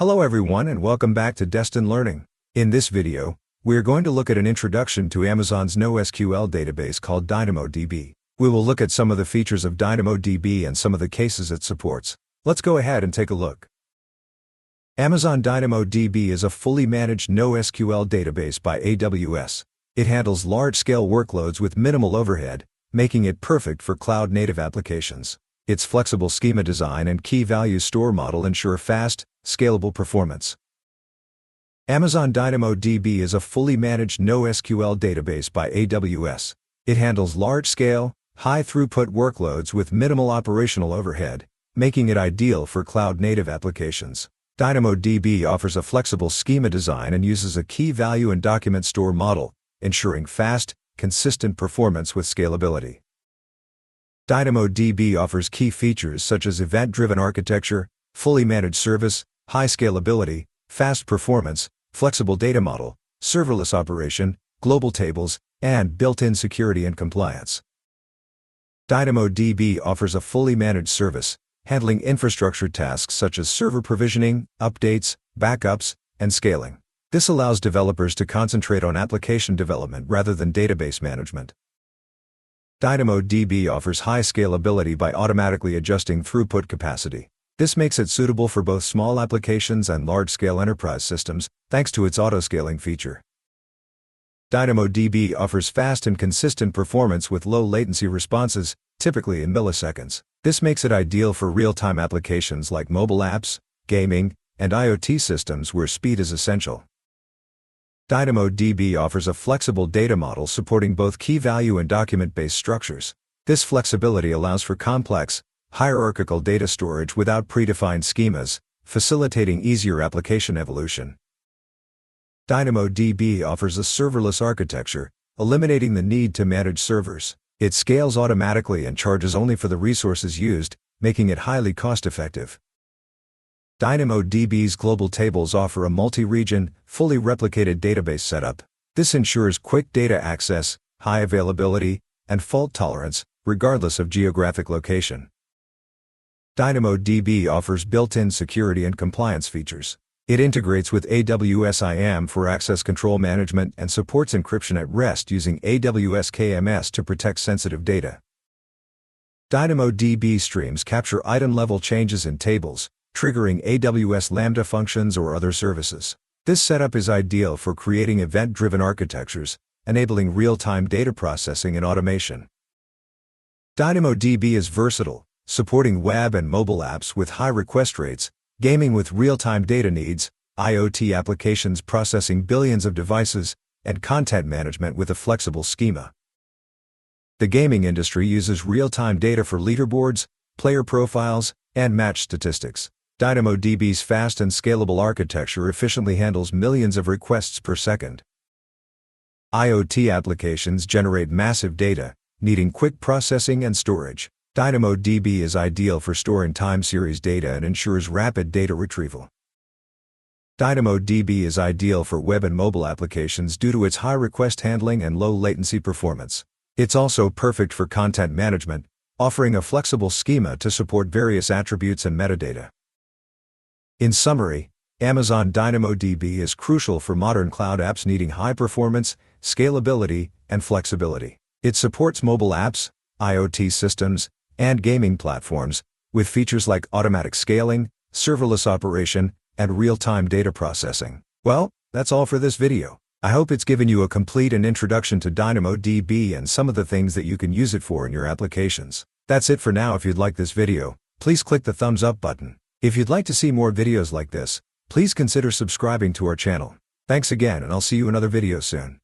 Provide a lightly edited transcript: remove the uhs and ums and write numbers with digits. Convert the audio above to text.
Hello everyone and welcome back to Destin Learning. In this video, we are going to look at an introduction to Amazon's NoSQL database called DynamoDB. We will look at some of the features of DynamoDB and some of the cases it supports. Let's go ahead and take a look. Amazon DynamoDB is a fully managed NoSQL database by AWS. It handles large-scale workloads with minimal overhead, making it perfect for cloud-native applications. Its flexible schema design and key-value store model ensure fast, scalable performance. Amazon DynamoDB is a fully managed NoSQL database by AWS. It handles large-scale, high-throughput workloads with minimal operational overhead, making it ideal for cloud-native applications. DynamoDB offers a flexible schema design and uses a key-value and document store model, ensuring fast, consistent performance with scalability. DynamoDB offers key features such as event-driven architecture, fully managed service, high scalability, fast performance, flexible data model, serverless operation, global tables, and built-in security and compliance. DynamoDB offers a fully managed service, handling infrastructure tasks such as server provisioning, updates, backups, and scaling. This allows developers to concentrate on application development rather than database management. DynamoDB offers high scalability by automatically adjusting throughput capacity. This makes it suitable for both small applications and large-scale enterprise systems, thanks to its auto-scaling feature. DynamoDB offers fast and consistent performance with low-latency responses, typically in milliseconds. This makes it ideal for real-time applications like mobile apps, gaming, and IoT systems where speed is essential. DynamoDB offers a flexible data model supporting both key-value and document-based structures. This flexibility allows for complex, hierarchical data storage without predefined schemas, facilitating easier application evolution. DynamoDB offers a serverless architecture, eliminating the need to manage servers. It scales automatically and charges only for the resources used, making it highly cost-effective. DynamoDB's global tables offer a multi-region, fully replicated database setup. This ensures quick data access, high availability, and fault tolerance, regardless of geographic location. DynamoDB offers built-in security and compliance features. It integrates with AWS IAM for access control management and supports encryption at rest using AWS KMS to protect sensitive data. DynamoDB streams capture item-level changes in tables, triggering AWS Lambda functions or other services. This setup is ideal for creating event-driven architectures, enabling real-time data processing and automation. DynamoDB is versatile, supporting web and mobile apps with high request rates, gaming with real-time data needs, IoT applications processing billions of devices, and content management with a flexible schema. The gaming industry uses real-time data for leaderboards, player profiles, and match statistics. DynamoDB's fast and scalable architecture efficiently handles millions of requests per second. IoT applications generate massive data, needing quick processing and storage. DynamoDB is ideal for storing time series data and ensures rapid data retrieval. DynamoDB is ideal for web and mobile applications due to its high request handling and low latency performance. It's also perfect for content management, offering a flexible schema to support various attributes and metadata. In summary, Amazon DynamoDB is crucial for modern cloud apps needing high performance, scalability, and flexibility. It supports mobile apps, IoT systems, and gaming platforms, with features like automatic scaling, serverless operation, and real-time data processing. Well, that's all for this video. I hope it's given you a complete introduction to DynamoDB and some of the things that you can use it for in your applications. That's it for now. If you'd like this video, please click the thumbs up button. If you'd like to see more videos like this, please consider subscribing to our channel. Thanks again, and I'll see you in another video soon.